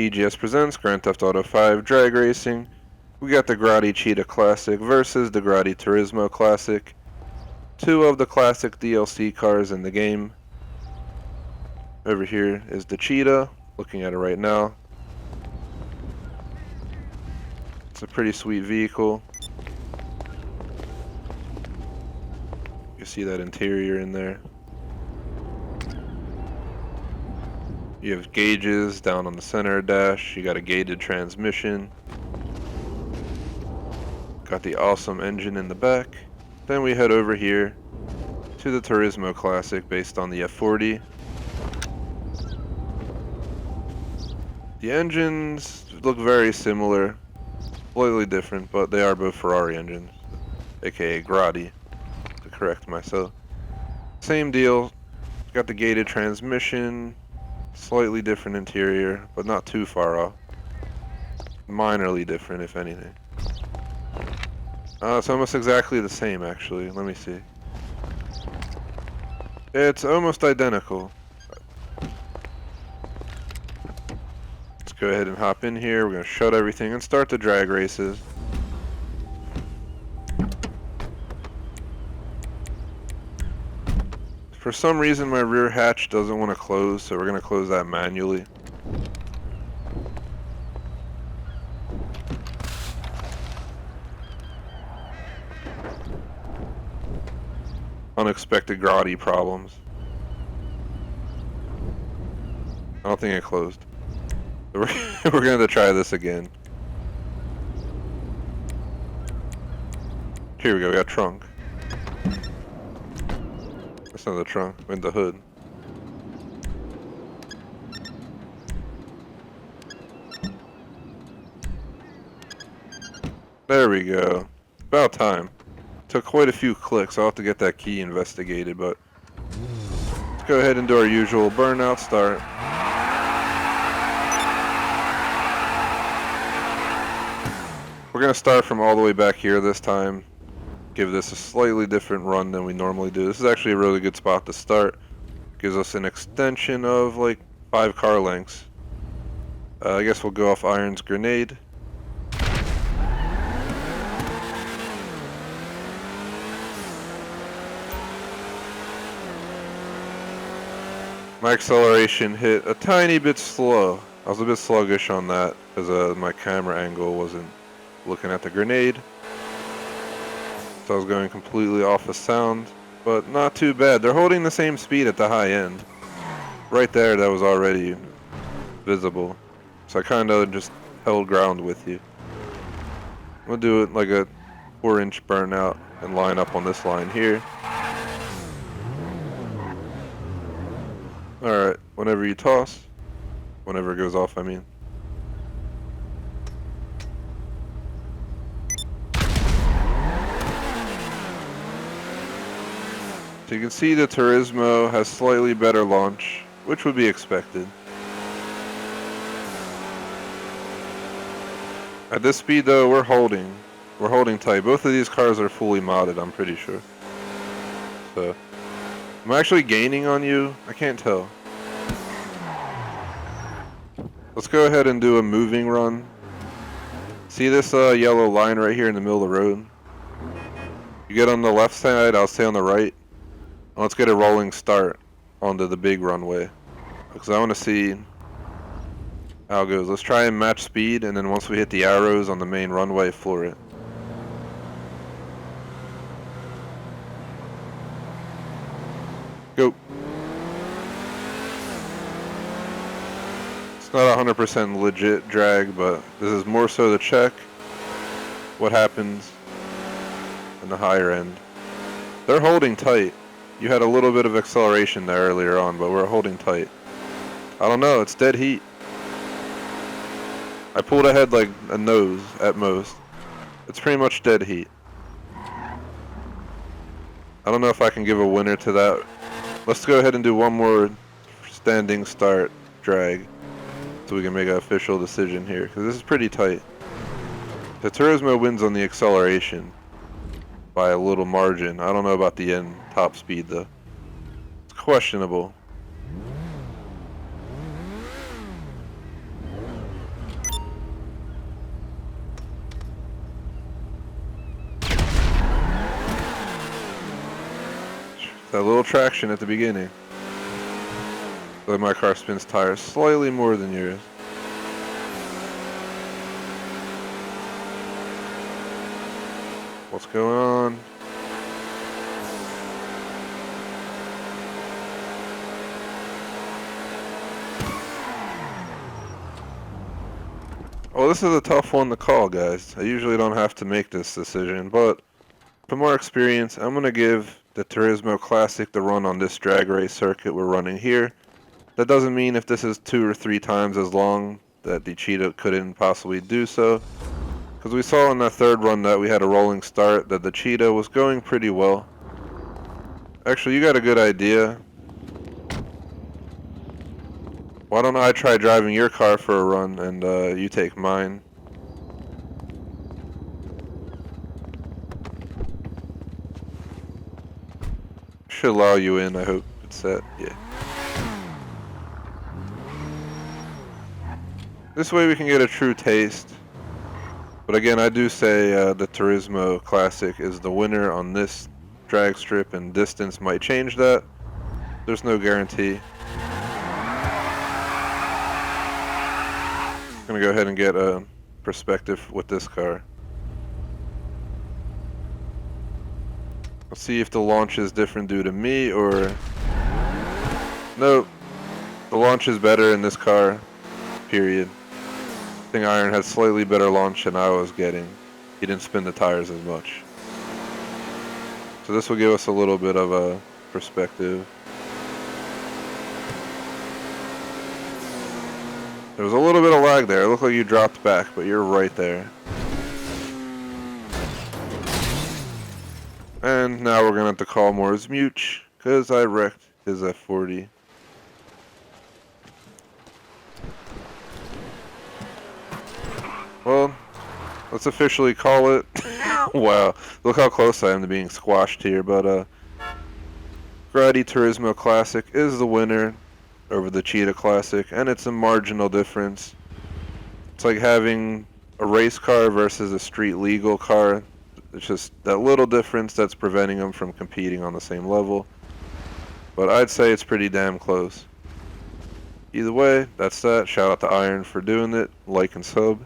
TGS presents Grand Theft Auto 5 Drag Racing. We got the Grotti Cheetah Classic versus the Grotti Turismo Classic. Two of the classic DLC cars in the game. Over here is the Cheetah, looking at it right now. It's a pretty sweet vehicle. You see that interior in there. You have gauges down on the center dash. You got a gated transmission. Got the awesome engine in the back. Then we head over here to the Turismo Classic based on the F40. The engines look very similar, slightly different, but they are both Ferrari engines, aka Grotti, to correct myself. Same deal, got the gated transmission, slightly different interior, but not too far off. Minorly different, if anything. It's almost exactly the same, actually. Let me see. It's almost identical. Let's go ahead and hop in here. We're going to shut everything and start the drag races. For some reason, my rear hatch doesn't want to close, so we're going to close that manually. Unexpected Grotti problems. I don't think it closed. We're going to try this again. Here we go, we got trunk. That's not the trunk, in the hood. There we go. About time. Took quite a few clicks. I'll have to get that key investigated, but let's go ahead and do our usual burnout start. We're going to start from all the way back here this time. Give this a slightly different run than we normally do. This is actually a really good spot to start. Gives us an extension of like 5 car lengths. I guess we'll go off Iron's grenade. My acceleration hit a tiny bit slow. I was a bit sluggish on that because my camera angle wasn't looking at the grenade. So I was going completely off of sound, but not too bad. They're holding the same speed at the high end. Right there, that was already visible. So I kind of just held ground with you. We'll do it like a 4-inch burnout and line up on this line here. Alright, whenever you toss, whenever it goes off, I mean. So you can see the Turismo has slightly better launch, which would be expected. At this speed though, we're holding tight. Both of these cars are fully modded, I'm pretty sure. So, am I actually gaining on you? I can't tell. Let's go ahead and do a moving run. See this yellow line right here in the middle of the road? You get on the left side, I'll stay on the right. Let's get a rolling start onto the big runway, because I want to see how it goes. Let's try and match speed, and then once we hit the arrows on the main runway, floor it. Go. It's not 100% legit drag, but this is more so to check what happens in the higher end. They're holding tight. You had a little bit of acceleration there earlier on, but we're holding tight. I don't know, it's dead heat. I pulled ahead like a nose at most. It's pretty much dead heat. I don't know if I can give a winner to that. Let's go ahead and do one more standing start drag so we can make an official decision here, because this is pretty tight. The Turismo wins on the acceleration by a little margin. I don't know about the end top speed though. It's questionable. That little traction at the beginning. Though my car spins tires slightly more than yours. What's going on? Well, this is a tough one to call, guys. I usually don't have to make this decision, but from our experience, I'm going to give the Turismo Classic the run on this drag race circuit we're running here. That doesn't mean if this is 2 or 3 times as long that the Cheetah couldn't possibly do so. Because we saw in that third run that we had a rolling start that the Cheetah was going pretty well. Actually, you got a good idea. Why don't I try driving your car for a run and you take mine? Should allow you in, I hope it's set. Yeah. This way we can get a true taste. But again, I do say the Turismo Classic is the winner on this drag strip, and distance might change that. There's no guarantee. I'm gonna go ahead and get a perspective with this car. Let's see if the launch is different due to me or... Nope. The launch is better in this car, period. I think Iron had slightly better launch than I was getting. He didn't spin the tires as much. So this will give us a little bit of a perspective. There was a little bit of lag there. It looked like you dropped back, but you're right there. And now we're going to have to call Moore's Much, because I wrecked his F40. Well, let's officially call it. Wow, look how close I am to being squashed here, but Grotti Turismo Classic is the winner over the Cheetah Classic, and it's a marginal difference. It's like having a race car versus a street legal car. It's just that little difference that's preventing them from competing on the same level. But I'd say it's pretty damn close. Either way, that's that. Shout out to Iron for doing it. Like and sub.